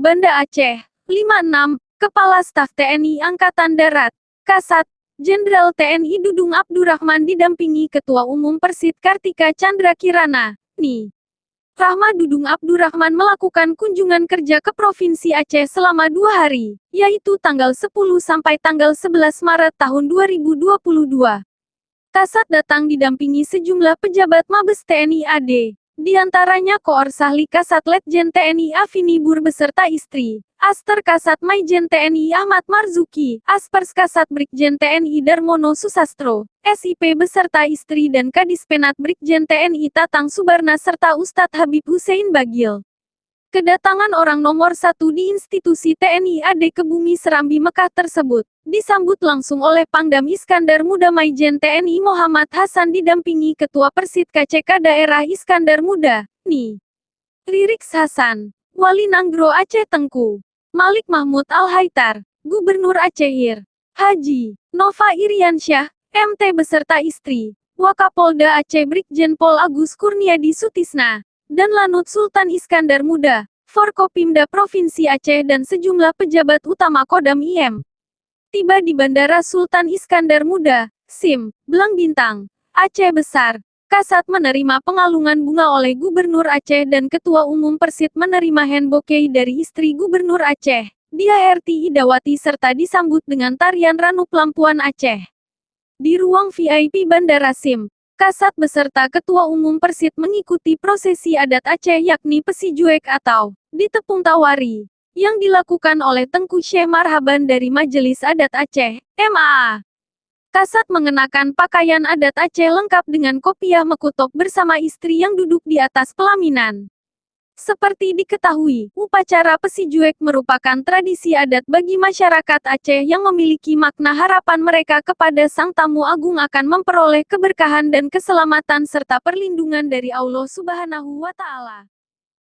Banda Aceh, 56, Kepala Staf TNI Angkatan Darat, Kasat, Jenderal TNI Dudung Abdurrahman didampingi Ketua Umum Persid Kartika Chandra Kirana, NI. Rahma Dudung Abdurrahman melakukan kunjungan kerja ke Provinsi Aceh selama 2 hari, yaitu tanggal 10 sampai tanggal 11 Maret tahun 2022. Kasat datang didampingi sejumlah pejabat Mabes TNI AD. Di antaranya Koor Sahli Kasat Letjen TNI Afini Bur beserta istri, Aster Kasat Maijen TNI Ahmad Marzuki, Aspers Kasat Brigjen TNI Darmono Susastro, SIP beserta istri dan Kadispenat Brigjen TNI Tatang Subarna serta Ustadz Habib Hussein Bagil. Kedatangan orang nomor 1 di institusi TNI AD ke Bumi Serambi Mekah tersebut, disambut langsung oleh Pangdam Iskandar Muda Maijen TNI Muhammad Hasan didampingi Ketua Persid KCK Daerah Iskandar Muda, NI. Ririks Hasan, Wali Nanggro Aceh Tengku, Malik Mahmud Al-Haitar, Gubernur Acehir, Haji Nova Iriansyah, MT beserta istri, Wakapolda Aceh Brigjen Pol Agus Kurniadi Sutisna, dan Lanut Sultan Iskandar Muda, Forkopimda Provinsi Aceh dan sejumlah pejabat utama Kodam IM. Tiba di Bandara Sultan Iskandar Muda, SIM, Belang Bintang, Aceh Besar. Kasat menerima pengalungan bunga oleh Gubernur Aceh dan Ketua Umum Persid menerima handbouquet dari istri Gubernur Aceh, Dia Herti Idawati serta disambut dengan tarian Ranu Pelampuan Aceh. Di ruang VIP Bandara SIM, Kasat beserta Ketua Umum Persid mengikuti prosesi adat Aceh yakni Pesijuek atau Ditepung Tawari, yang dilakukan oleh Tengku Syekh Marhaban dari Majelis Adat Aceh, MAA. Kasat mengenakan pakaian adat Aceh lengkap dengan kopiah mekutok bersama istri yang duduk di atas pelaminan. Seperti diketahui, upacara Pesijuek merupakan tradisi adat bagi masyarakat Aceh yang memiliki makna harapan mereka kepada Sang Tamu Agung akan memperoleh keberkahan dan keselamatan serta perlindungan dari Allah Subhanahu wa Ta'ala.